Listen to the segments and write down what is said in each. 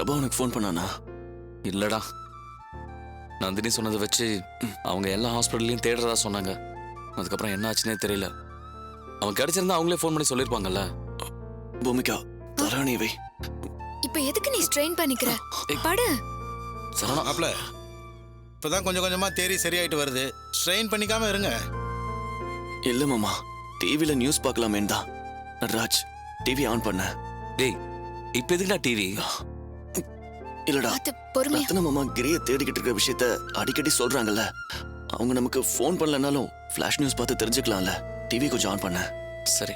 பிரபா உனக்கு ஃபோன் பண்ணானா? இல்லடா, நந்தினி சொன்னதை வச்சு அவங்க எல்லா ஹாஸ்பிட்டல்லையும் தேடுறதா சொன்னாங்க. அதுக்கப்புறம் என்ன ஆச்சுன்னே தெரியல. அவன் கிடைச்சிருந்தா அவங்களே ஃபோன் பண்ணி சொல்லியிருப்பாங்கல்ல. பூமிகா தராணி வை. இப்ப எதுக்கு நீ ஸ்ட்ரெயின் பண்ணிக்கிற? படு. சரவணா மாப்ள, இப்பதான் கொஞ்சம் கொஞ்சமா தேறி சரியாயிட்டு வருது. ஸ்ட்ரெயின் பண்ணிக்காம இருங்க. இல்ல மாமா, டிவில நியூஸ் பார்க்கலாமேன்னு தான் ராஜ் டிவி ஆன் பண்ண. டேய், இப்ப எதுக்குடா டிவி? இல்லடா, பொறுமையா. ரத்ன மாமா கிரிய தேடிக்கிட்டு இருக்கிற விஷயத்த அடிக்கடி சொல்றாங்கல்ல. அவங்க நமக்கு ஃபோன் பண்ணலனாலும் ஃபிளாஷ் நியூஸ் பார்த்து தெரிஞ்சுக்கலாம்ல. டிவி கொஞ்சம் ஆன் பண்ண. சரி.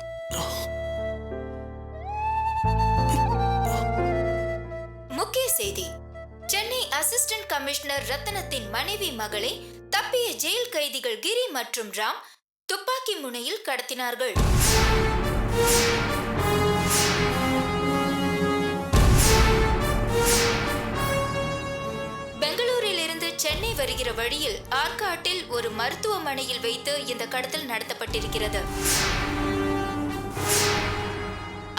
முக்கிய செய்தி: சென்னை அசிஸ்டன்ட் கமிஷனர் ரத்தனத்தின் மனைவி மகளை தப்பிய ஜெயில் கைதிகள் கிரி மற்றும் ராம் துப்பாக்கி முனையில் கடத்தினார்கள். பெங்களூரில் இருந்து சென்னை வருகிற வழியில் ஆற்காட்டில் ஒரு மருத்துவமனையில் வைத்து இந்த கடத்தல் நடத்தப்பட்டிருக்கிறது.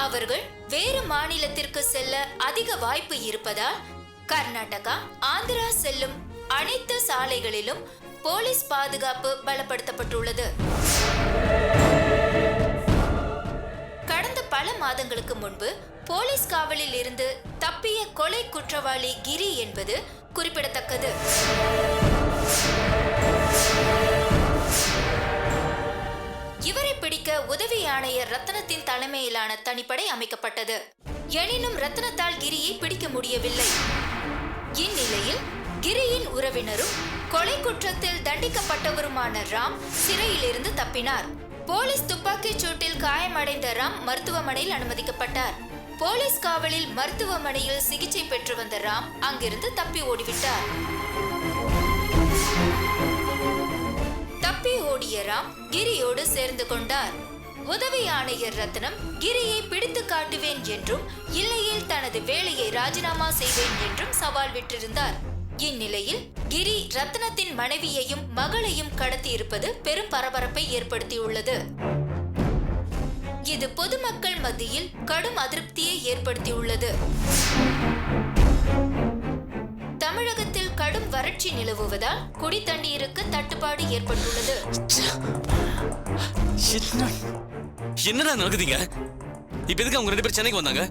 அவர்கள் வேறு மாநிலத்திற்கு செல்ல அதிக வாய்ப்பு இருப்பதால் கர்நாடகா, ஆந்திரா செல்லும் அனைத்து சாலைகளிலும் போலீஸ் பாதுகாப்பு பலப்படுத்தப்பட்டுள்ளது. கடந்த பல மாதங்களுக்கு முன்பு போலீஸ் காவலில் இருந்து தப்பிய கொலை குற்றவாளி கிரி என்பது குறிப்பிடத்தக்கது. இவரை பிடிக்க உதவி ஆணையர் ரத்னத்தின் தலைமையிலான தனிப்படை அமைக்கப்பட்டது. எனினும் ரத்னத்தால் கிரியை பிடிக்க முடியவில்லை. இந்நிலையில் கிரியின் உறவினரும் கொலை குற்றத்தில் தண்டிக்கப்பட்டவருமான ராம் சிறையில் இருந்து தப்பினார். போலீஸ் துப்பாக்கிச் சூட்டில் காயமடைந்த ராம் மருத்துவமனையில் அனுமதிக்கப்பட்டார். போலீஸ் காவலில் மருத்துவமனையில் சிகிச்சை பெற்று வந்த ராம் அங்கிருந்து தப்பி ஓடிவிட்டார். தப்பி ஓடிய ராம் கிரியோடு சேர்ந்து கொண்டார். உதவி ஆணையர் ரத்னம் கிரியை பிடித்து காட்டுவேன் என்றும் இல்லையில் தனது வேலையை ராஜினாமா செய்வேன் என்றும் சவால் விட்டிருந்தார். இந்நிலையில் கிரி ரத்னத்தின் மனைவியையும் மகளையும் கடத்தி இருப்பது பெரும் பரபரப்பை ஏற்படுத்தியுள்ளது. இது பொதுமக்கள் மத்தியில் கடும் அதிருப்தியை ஏற்படுத்தியுள்ளது. தமிழகத்தில் கடும் வறட்சி நிலவுவதால் குடி தண்ணீருக்கு தட்டுப்பாடு ஏற்பட்டுள்ளது. என்னடா நடக்குதுங்க? இப்ப எதுக்கு அவங்க 2 பேரும் சென்னைக்கு வந்தாங்க?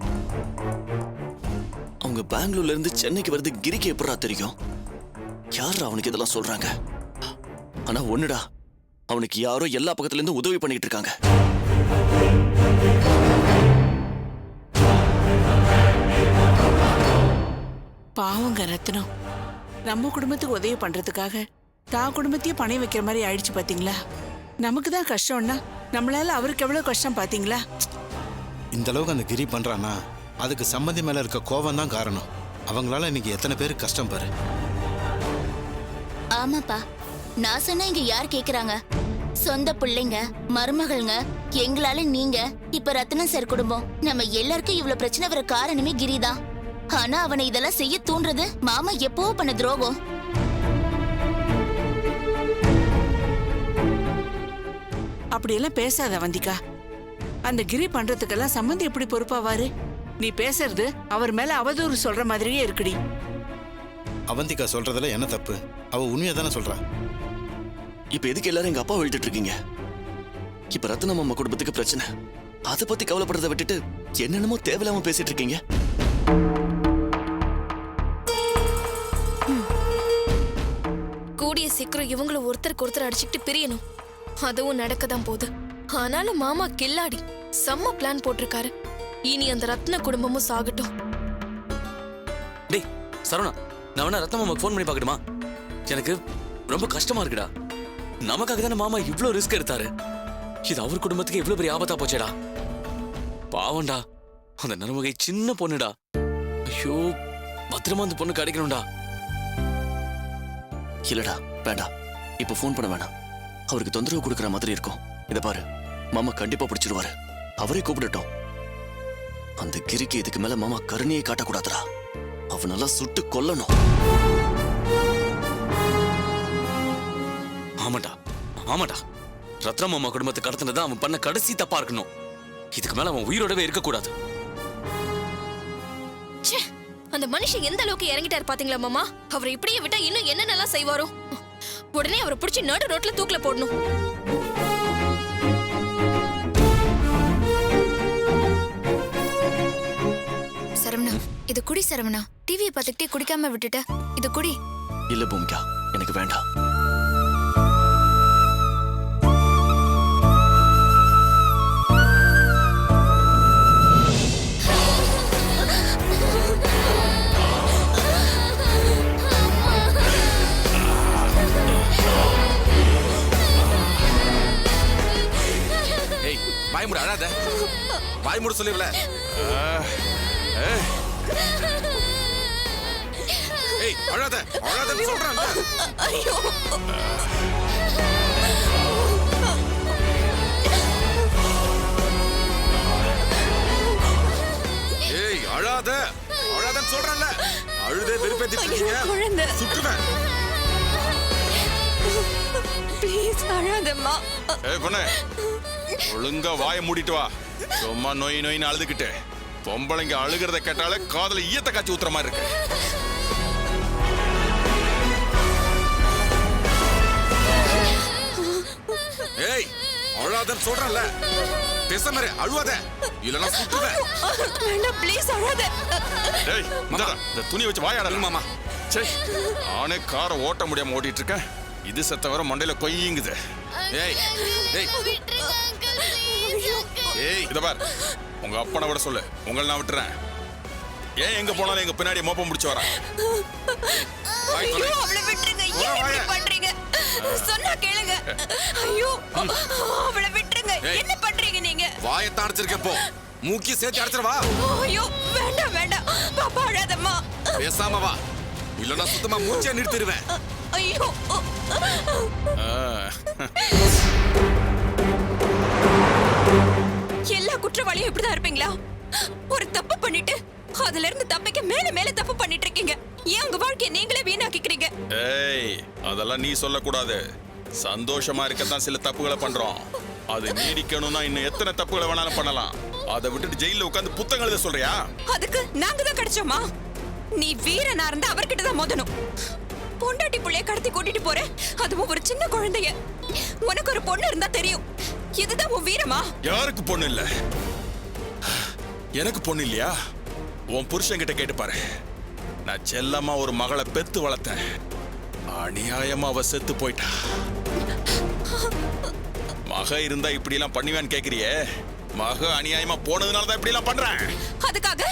அவங்க பெங்களூர்ல இருந்து சென்னைக்கு வருது கிரிக்கு எப்படா தெரியும்? யார் அவனுக்கு இதெல்லாம் சொல்றாங்க? ஆனா ஒண்ணுடா, அவனுக்கு யாரோ எல்லா பக்கத்துல இருந்து உதவி பண்ணிட்டு இருக்காங்க. பாவங்க ரத்னம், நம்ம குடும்பத்துக்கு உதவி பண்றதுக்காக தான் குடும்பத்தையே பணம் வைக்கிற மாதிரி ஆயிடுச்சு பாத்தீங்களா? நமக்கு தான் கஷ்டம்னா நம்மளால அவருக்கு எவ்வளவு கஷ்டம் பாத்தீங்களா? இந்த அளவுக்கு அந்த கிரி பண்றானா, அதுக்கு சம்மந்தி மேல இருக்க கோபம் தான் காரணம். அவங்களால இன்னைக்கு எத்தனை பேருக்கு கஷ்டம் பாரு. ஆமாப்பா, நான் சொன்னா இங்க யார் கேக்குறாங்க? சொந்த பிள்ளைங்க, மருமகள்ங்க, எங்களால நீங்க இப்ப ரத்னம் சார் குடும்பம், நம்ம எல்லாருக்கும் இவ்வளவு பிரச்சனை வர காரணமே கிரிதான். ஆனா அவனை இதெல்லாம் செய்ய தூண்டுறது மாமா எப்பவோ பண்ண துரோகம். அப்படியெல்லாம் பேசாத வந்திகா. அந்த கிரி பண்றதுக்கெல்லாம் சம்மந்தி எப்படி பொறுப்பாவாரு? நீ பேசுறது அவர் மேல அவதூறு சொல்ற மாதிரியே இருக்குடி. அவந்திகா சொல்றதுல என்ன தப்பு? அவ உண்மையா தானே சொல்றா. இப்ப எதுக்கு எல்லாரும் எங்க அப்பா விழுத்துட்டு இருக்கீங்க? இப்ப ரத்ன மாமா குடும்பத்துக்கு பிரச்சனை, அதை பத்தி கவலைப்படுறதை விட்டுட்டு என்னென்னமோ தேவையில்லாம பேசிட்டு இருக்கீங்க. கூடிய சீக்கிரம் இவங்களை ஒருத்தருக்கு ஒருத்தர் அடிச்சுக்கிட்டு பிரியணும். அதுவும் நடக்கதான் போகுது. ஆனாலும் மாமா கில்லாடி செம்ம பிளான் போட்டிருக்காரு. இனி அந்த ரத்ன குடும்பமும் சாகட்டும். டேய் சரவணா, நான் வேணா ரத்ன மாமாக்கு ஃபோன் பண்ணி பார்க்கட்டுமா? எனக்கு ரொம்ப கஷ்டமா இருக்குடா. நமக்காக தானே மாமா இவ்ளோ ரிஸ்க் எடுத்தாரு. இது அவர் குடும்பத்துக்கு எவ்வளவு பெரிய ஆபத்தா போச்சேடா. பாவம்டா, அந்த நறுமுகை சின்ன பொண்ணுடா. ஐயோ, பத்திரமா அந்த பொண்ணு கிடைக்கணும்டா. இல்லடா வேண்டாம், இப்ப ஃபோன் பண்ண வேணாம். அவருக்கு தொந்தரவு கொடுக்கற மாதிரி இருக்கும். இத பாரு, மாமா கண்டிப்பா பிடிச்சிருவாரு. அவரே கூப்பிடட்டும். அந்த கிரிக்கு இதுக்கு மேல மாமா கருணையை காட்டக்கூடாதுடா. அவனெல்லாம் சுட்டு கொல்லணும். ஆமாண்டா ஆமாண்டா, ரத்ன மாமா குடும்பத்தை கடத்தினதான் அவன் பண்ண கடைசி தப்பா இருக்கணும். இதுக்கு மேல அவன் உயிரோடவே இருக்கக்கூடாது. அந்த மனுஷன் எந்த அளவுக்கு இறங்கிட்டாரு பாத்தீங்களா மாமா? அவரை இப்படியே விட்டா இன்னும் என்னென்னலாம் செய்வாரோ. உடனே அவரை பிடிச்சி நடு ரோட்ல தூக்கில போடணும். சரவணா, இது குடி சரவணா. டிவியை பார்த்துக்கிட்டே குடிக்காம விட்டுட்ட. இது குடி. இல்ல பூமிகா, எனக்கு வேண்டாம். ஏய், வாய் மூடு, அழாத. வாய் மூடு சொல்லிவல. ஏய், அழாத, அழாதன்னு சொல்றேன்ல. ஐயோ, ஏய், அழாத, அழாதன்னு சொல்றேன்ல. அழுதே வெறுப்பேத்திட்டு இருக்கீங்க. குழந்தை. சுட்டுவேன். ப்ளீஸ் அழாதம்மா. ஏய் பொண்ணு, ஒழுங்கா வாயை மூடிட்டு வா. சும்மா நோய் நோயின்னு அழுதுகிட்டு பொம்பளைங்க அழுகிறத கேட்டாலே காதுல ஈயத்தை காய்ச்சி ஊத்துற மாதிரி இருக்கு. ஏய், அழாதன்னு சொல்றேன்ல. பேசாம அழுவாத, இல்லனா சுட்டுவேன். வேண்டாம், ப்ளீஸ் அழாத. ஏய், மாமா, இந்த துணி வச்சு வாயாட மாமா. சே, நானே காரை ஓட்ட முடியாம ஓட்டிட்டு இருக்கேன். இது செத்த வர மண்டையில கொய்யுங்குது. ஏய், ஏய், ஏய், இத பார். உங்க அப்பனை விட சொல்லு, உங்களை நான் விட்டுறேன். ஏன் எங்க போனாலும் எங்க பின்னாடி மோப்பம் முடிச்சு வரேன். ஐயோ, அவளை விட்டுருங்க. ஏன் இப்படி பண்றீங்க? சொன்னா கேளுங்க. ஐயோ, அவளை விட்டுருங்க. என்ன பண்றீங்க நீங்க? வாயத்தை அடைச்சிருக்க போ. மூக்கி சேர்த்து அடைச்சிருவா. ஐயோ, வேண்டாம் வேண்டாம். பாப்பா அழாதம்மா. பேசாம வா, இல்லனா சுத்தமா மூச்சை நிறுத்திடுவேன். ஐயோ, எல்லா குற்றவாளியும் இப்படிதான் இருப்பீங்களா? ஒரு தப்பு பண்ணிட்டு அதுல இருந்து தப்பிக்க மேல மேல தப்பு பண்ணிட்டு இருக்கீங்க. ஏன் உங்க வாழ்க்கையை நீங்களே வீணாக்கிக்கிறீங்க? ஏய், அதெல்லாம் நீ சொல்லக்கூடாது. சந்தோஷமா இருக்கத்தான் சில தப்புகளை பண்றோம். அது நீடிக்கணும்னா இன்னும் எத்தனை தப்புகளை வேணாலும் பண்ணலாம். அதை விட்டுட்டு ஜெயில உட்கார்ந்து புத்தகம் எழுத சொல்றியா? அதுக்கு நாங்க தான் கிடைச்சோமா? நீ வீரனா இருந்தா அவர்கிட்ட தான் மோதணும். பொண்டாட்டி புள்ளைய கடத்தி கூட்டிட்டு போற, அதுவும் ஒரு சின்ன குழந்தைய. உனக்கு ஒரு பொண்ணு இருந்தா தெரியும். இதுதான் உன் வீரமா? யாருக்கு பொண்ணு இல்ல? எனக்கு பொண்ணு இல்லையா? உன் புருஷன் கிட்ட கேட்டு பாரு. நான் செல்லமா ஒரு மகளை பெத்து வளர்த்தேன். அநியாயமா அவ செத்து போயிட்டா. மக இருந்தா இப்படி எல்லாம் பண்ணுவேன்னு கேக்குறியே? மக அநியாயமா போனதுனாலதான் இப்படி எல்லாம் பண்றேன். அதுக்காக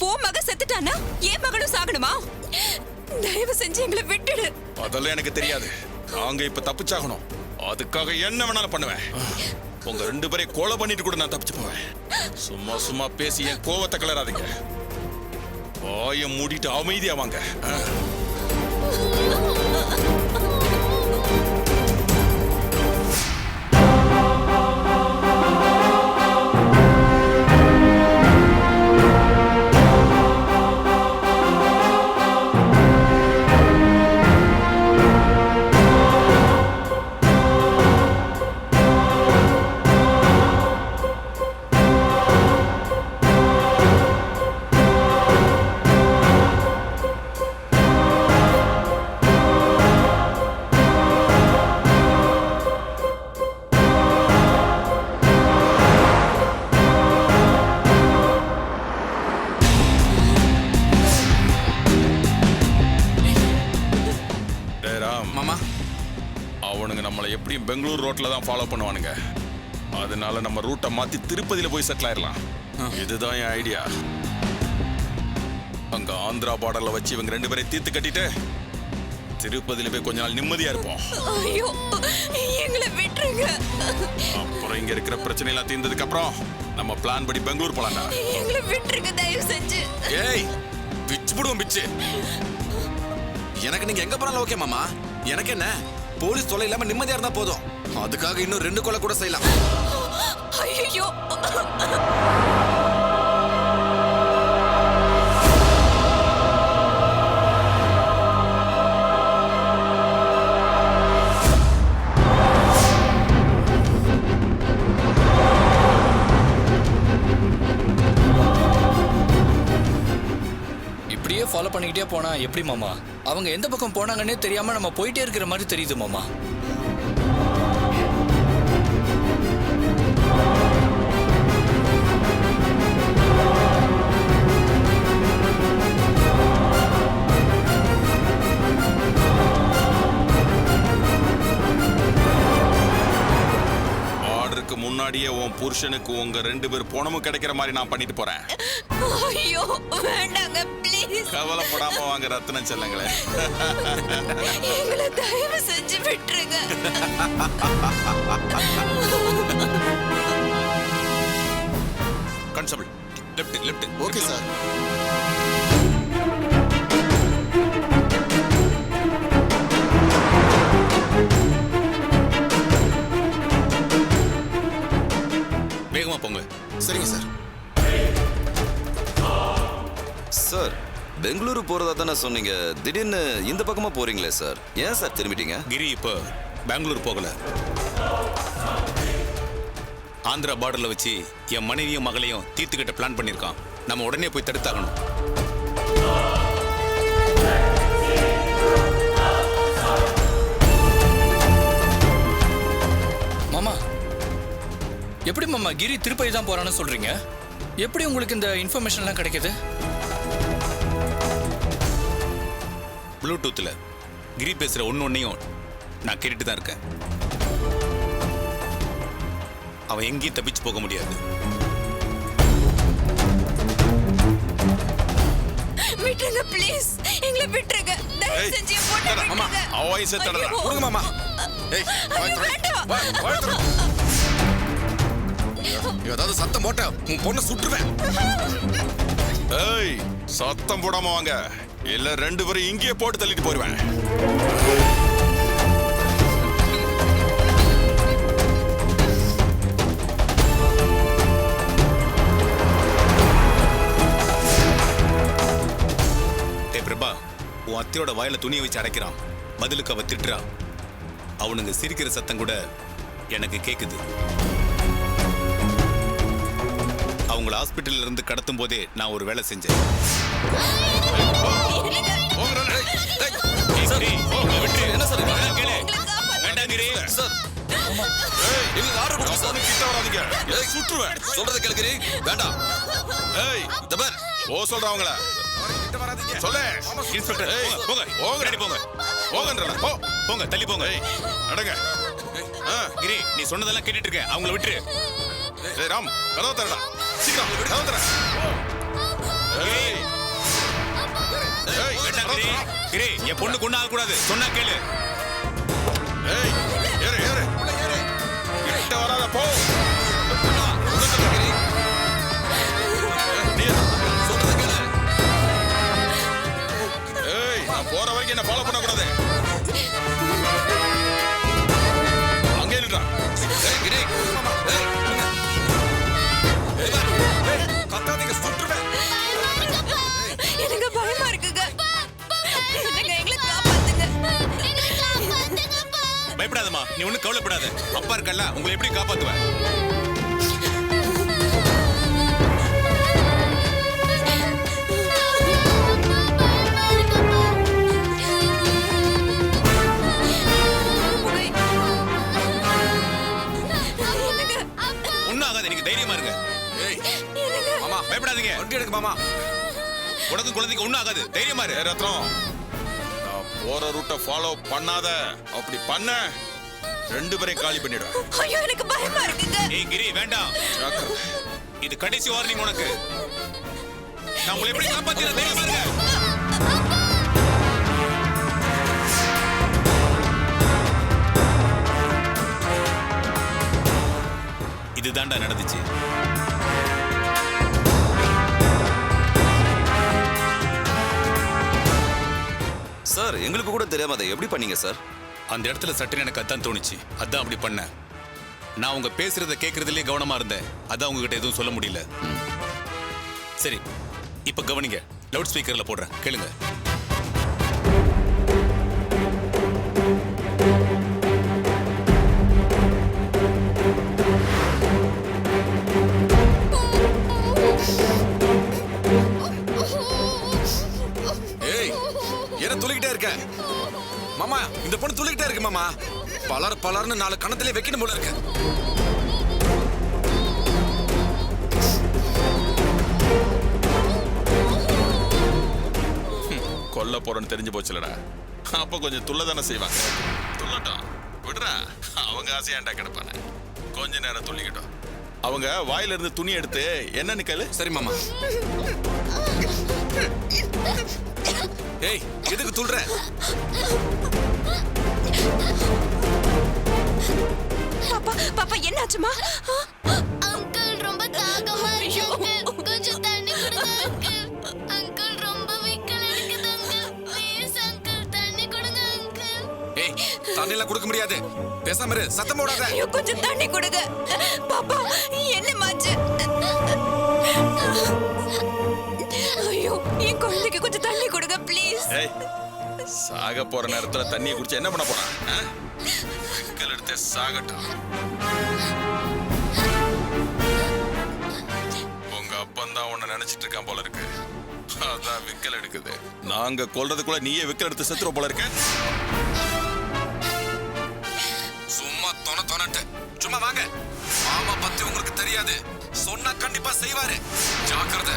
உன் மக செத்துட்டானா என் மகளும் சாகணுமா? தயவு செஞ்சு எங்களை விட்டுடு. அதெல்லாம் எனக்கு தெரியாது. நாங்க இப்ப தப்பிச்சாகணும். அதுக்காக என்ன வேணாலும் பண்ணுவேன். உங்க ரெண்டு பேரையும் கொலை பண்ணிட்டு கூட நான் தப்பிச்சு போவேன். சும்மா சும்மா பேசி என் கோவத்தை கிளறாதீங்க. வாயை மூடிட்டு அமைதியா வாங்க. மாமா, அவனுங்க நம்மளை எப்படியும் பெங்களூர் ரோட்ல தான் ஃபாலோ பண்ணுவானுங்க. அதனால நம்ம ரூட்டை மாத்தி திருப்பதியில போய் செட்டில் ஆயிடலாம். இதுதான் என் ஐடியா. அங்க ஆந்திரா பார்டர்ல வச்சு இவங்க ரெண்டு பேரையும் தீர்த்து கட்டிட்டு திருப்பதியில போய் கொஞ்ச நாள் நிம்மதியா இருப்போம். ஐயோ, எங்களை விட்டுருங்க. அப்புறம் இங்க இருக்கிற பிரச்சனை எல்லாம் தீர்ந்ததுக்கு அப்புறம் நம்ம பிளான் படி பெங்களூர் போலாம்டா. எங்களை விட்டுருங்க தயவு செஞ்சு. ஏய், பிச்சு போடுவோம் பிச்சு. எனக்கு நீங்க எங்க போனாலும் ஓகே மாமா. எனக்கு என்ன, போலீஸ் தொலை இல்லாம நிம்மதியா இருந்தா போதும். அதுக்காக இன்னும் 2 கொலை கூட செய்யலாம். ஐயோ, இப்படியே பண்ணிக்கிட்டே போனா எப்படி மாமா? அவங்க எந்த பக்கம் போனாங்கன்னே தெரியாம நம்ம போயிட்டே இருக்கிற மாதிரி தெரியுது மாமா. ஆர்டருக்கு முன்னாடியே உன் புருஷனுக்கு உங்க 2 பேர் பணமும் கிடைக்கிற மாதிரி நான் பண்ணிட்டு போறேன். ஐயோ வேண்டாங்க ப்ளீஸ். கவலைப்படாம வாங்க ரத்னம் செல்லங்களே. எங்களை தயவு செஞ்சு விட்டுருங்க. Constable left. Okay sir. வேகமா போங்க. சரிங்க சார். சார் பெங்களூரு போறதா தானே சொன்னீங்க, திடீர்னு இந்த பக்கமா போறீங்களே சார், ஏன் சார் திரும்பிட்டீங்க? கிரி இப்போ பெங்களூர் போகல, ஆந்திரா பார்டர்ல வச்சு என் மனைவியும் மகளையும் தீர்த்துக்கிட்ட பிளான் பண்ணியிருக்கான். நம்ம உடனே போய் தடுத்தாகணும். மாமா எப்படி மாமா கிரி திருப்பதி தான் போறான்னு சொல்றீங்க? எப்படி உங்களுக்கு இந்த இன்ஃபர்மேஷன்லாம் கிடைக்குது? ப்ளூடூத்ல கிரி பேசுற ஒன்னையும் நான் கேட்டுட்டு தான் இருக்கேன். அவன் எங்கேயும் தப்பிச்சு போக முடியாது. விட்டுருங்க ப்ளீஸ். எங்களை விட்டுருங்க. தயவு செஞ்சு என் பொண்ணை விட்டுருங்க. அவன் செத்தடா. கொடுங்க மாமா. ஏய் வேண்டாம். ஏதாவது சத்தம் போட்ட உன் பொண்ணை சுட்டுருவேன். ஏய் சத்தம் போடாம வாங்க, இல்ல 2 பேரும் இங்கேயே போட்டு தள்ளிட்டு போயிருவேன். பிரபா, உன் அத்தையோட வாயில துணியை வச்சு அடைக்கிறான், பதிலுக்கு அவ திட்டுறா. அவனுங்க சிரிக்கிற சத்தம் கூட எனக்கு கேக்குது. அவங்கள ஹாஸ்பிட்டல்ல இருந்து கடத்தும் போதே நான் ஒரு வேலை செஞ்சேன். என்ன சார் சுற்றுவேன். சொல்றத கேளுக்கிறீ வேண்டாம். ஏய் தபர் ஓ சொல்றவங்கள சொல்லு. இன்ஸ்பெக்டர் போங்க போங்க ரெடி போங்க போங்கன்றடா. போ போங்க தள்ளி போங்க. ஏய் அடங்க. கிரி நீ சொன்னதெல்லாம் கேட்டுட்டு இருக்க, அவங்கள விட்டுரு. ஏய் ராம் கதவு தரடா, சீக்கிரம் கதவு தர. ஏய் ஏய் வேண்டாம் கிரி. கிரி என் பொண்ணு கொண்டு ஆக கூடாது, சொன்னா கேளு. ஏய் ஏறு ஏறு கிட்ட வராத போ. போற வரைக்கும் என்ன ஃபாலோ பண்ண கூடாது. அங்கே நின்றா. ஏய் கிரி ஏய் கத்தாதீங்க, சுற்றுவேன். எனக்கு பயமா இருக்குங்க. எங்களை காப்பாத்துங்க. பயப்படாதம்மா, நீ ஒன்னும் கவலைப்படாத. அப்பா இருக்கல்ல, உங்களை எப்படி காப்பாத்துவேன். நீங்க தைரியமா இருங்க. ஏய் மாமா பயப்படாதீங்க, வண்டி எடுங்க மாமா. உனக்கு குழந்தைக்கு ஒண்ணும் ஆகாது, தைரியமா இரு. ரத்னம் நான் போற ரூட்டை ஃபாலோ பண்ணாத, அப்படி பண்ண 2 பேரையும் காலி பண்ணிடுவேன். ஐயோ எனக்கு பயமா இருக்குங்க. ஏய் கிரி வேண்டாம், இது கடைசி வார்னிங் உனக்கு. நான் உங்களை எப்படி காப்பாத்தின, தைரியமா இருங்க. இதுதான்டா நடந்துச்சு. சார் எங்களுக்கு கூட தெரியாம அதை எப்படி பண்ணீங்க சார்? அந்த இடத்துல சட்டுன்னு எனக்கு அதான் தோணுச்சு, அதான் அப்படி பண்ணேன். நான் உங்க பேசுறத கேட்கறதுலயே கவனமா இருந்தேன், அதான் உங்ககிட்ட எதுவும் சொல்ல முடியல. சரி இப்ப கவனிங்க, லவுட் ஸ்பீக்கர்ல போடுறேன், கேளுங்க. இந்த பொண்ணு துள்ளிக்கிட்டே இருக்கு மாமா. பலர்னு 4 கணத்திலே வைக்கணும் போல இருக்கு. கொல்ல போறேன்னு தெரிஞ்சு போச்சுலடா. அப்ப கொஞ்சம் துள்ள தானே செய்வாங்க. துள்ளட்டும், விடுறா. அவங்க ஆசையாண்டா கிடப்பானே. கொஞ்ச நேரம் துள்ளிக்கிட்டோம். அவங்க வாயில இருந்து துணி எடுத்து என்னன்னு கேளு. சரி மாமா. ஏய், எதுக்கு துள்ற? பாப்பா பாப்பா என்னாச்சுமா? அங்கிள் ரொம்ப தாகமா இருக்கு அங்கிள். கொஞ்சம் தண்ணி கொடுங்க அங்கிள். அங்கிள் ரொம்ப விக்கல் எடுக்குது அங்கிள். ப்ளீஸ் அங்கிள் தண்ணி கொடுங்க அங்கிள். ஏய், தண்ணி எல்லாம் கொடுக்க முடியாது. பேசாம இரு, சத்தம் போடாத. ஐயோ கொஞ்சம் தண்ணி கொடுங்க. பாப்பா என்னமாச்சு? ஐயோ என் குழந்தைக்கு கொஞ்சம் தண்ணி கொடுங்க ப்ளீஸ். ஏய், சாக போற நேரத்துல தண்ணியை குடிச்சு என்ன பண்ண போறான்? விக்கல் எடுத்து சாகட்டும். உங்க அப்பந்தான் உன்னை நினைச்சிட்டு இருக்கான் போல இருக்கு. அதான் விக்கல் எடுக்குது. நாங்க கொல்றதுக்குள்ள நீயே விக்கல் எடுத்து செத்துற போல இருக்க. சும்மா தொணட்டு. சும்மா வாங்க. மாமா பத்தி உங்களுக்கு தெரியாது. சொன்னா கண்டிப்பா செய்வாரு. ஜாக்கிரதை.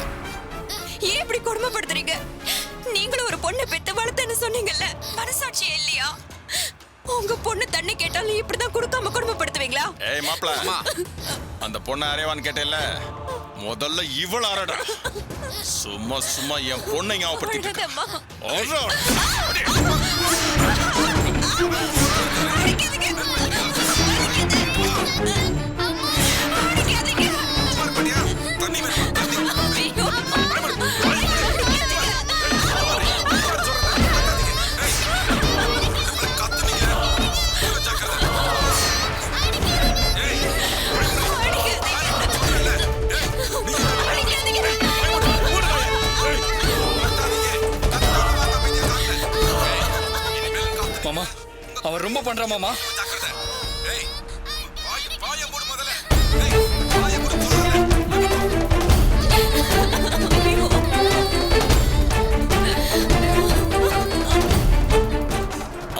ஏன் இப்படி கொடுமைப்படுத்துறீங்க? நீங்களும் ஒரு பொண்ணை பெத்து வளர்த்தேன்னு சொன்னீங்கல்ல, மனசாட்சியே இல்லையா? உங்க பொண்ணு தண்ணி கேட்டாலும் இப்படிதான் கொடுக்காம கொடுமைப்படுத்துவீங்களா? ஏய் மாப்ள, அந்த பொண்ணை அரைவான்னு கேட்டேல்ல, முதல்ல இவள அரடா. சும்மா என் பொண்ணை ஞாபகப்படுத்திட்டு இருக்க. தண்ணி வேணுமா? மாமா, அவர் ரொம்ப பண்றா மாமா.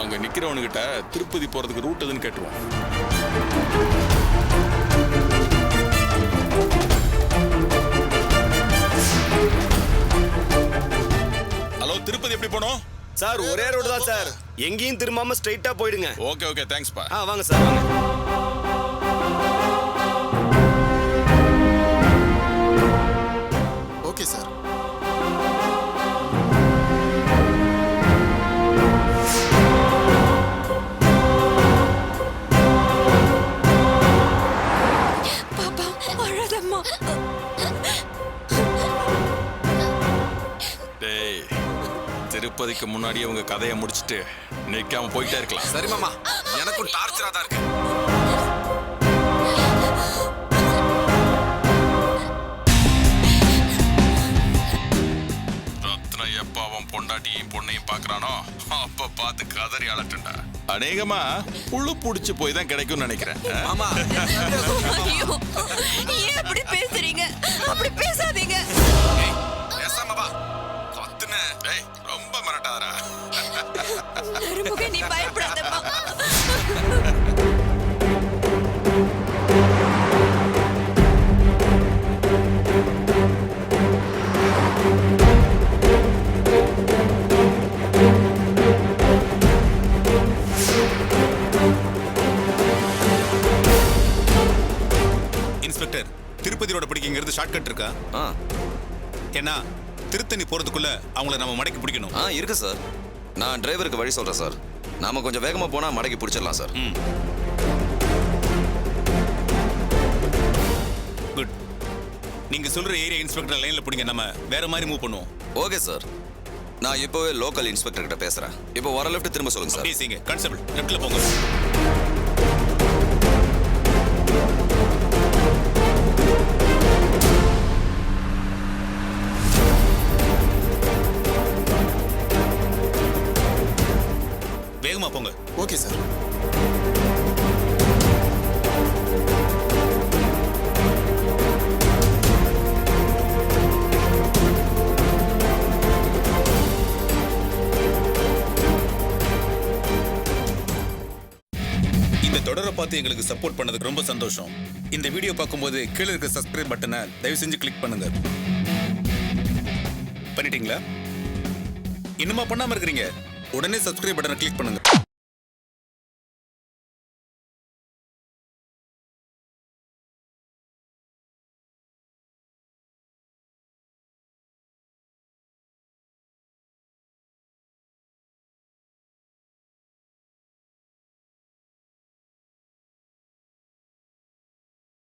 அங்க நிக்கிறவனுகிட்ட திருப்பதி போறதுக்கு ரூட் எதுன்னு கேட்டுருவோம். ஹலோ, திருப்பதி எப்படி போனோம்? சார் ஒரே ரோடு தான் சார். எங்கேயும் திரும்பாம ஸ்ட்ரைட்டா போயிடுங்க. ஓகே தேங்க்ஸ் பா. வாங்க சார் வாங்க. Okay sir. பாப்பா அழாதம்மா. டேய், திருப்பதிக்கு முன்னாடி உங்க கதையை முடிச்சிட்டு நிக்காம போயிட்டே இருக்கலாம். சரி மாமா, எனக்கும் டார்ச்சரா தான் இருக்கு. ரத்னம் எப்ப அவன் பொண்டாட்டியும் பொண்ணையும் பாக்குறானோ அப்ப பார்த்து கதறி அலட்டுண்டா. அநேகமா புழு புடிச்சு போய் தான் கிடைக்கும்னு நினைக்கிறேன். மாமா, ஐயோ ஏன் அப்படி பேசுறீங்க? அப்படி பேசாதீங்க. பேசாம வா. கத்துன. டேய், ரொம்ப மிரட்டாதடா. அருமுக நீ பயப்படாதம்மா. இன்ஸ்பெக்டர், திருப்பதி ரோட பிடிக்கிறது ஷார்ட்கட் இருக்கா? ஏன்னா திருத்தணி போறதுக்குள்ள அவங்கள நம்ம மடக்கி பிடிக்கணும். இருக்கு சார். நான் டிரைவருக்கு வழி சொல்றேன் சார். நாம கொஞ்சம் வேகமா போனா மடக்கி பிடிச்சிடலாம் சார். குட். நீங்க சொல்ற ஏரியா இன்ஸ்பெக்டர் லைன்ல பிடிங்க. நம்ம வேற மாதிரி மூவ் பண்ணுவோம். Okay sir. நான் இப்போவே லோக்கல் இன்ஸ்பெக்டர் கிட்ட பேசுறேன். இப்போ வர லெஃப்ட் திரும்ப சொல்லுங்க சார். பேசிங்க. கான்ஸ்டபிள் லெஃப்ட்ல போங்க. வேகமா போங்க. Okay sir. பார்த்து எங்களுக்கு சப்போர்ட் பண்ணதுக்கு ரொம்ப சந்தோஷம். இந்த வீடியோ பார்க்கும்போது கீழே இருக்க சப்ஸ்கிரைப் பட்டனை தயவு செஞ்சு கிளிக் பண்ணுங்க. பண்ணிட்டீங்களா? இன்னுமா பண்ணாம இருக்கிறீங்க? உடனே சப்ஸ்கிரைப் பட்டனை கிளிக் பண்ணுங்க.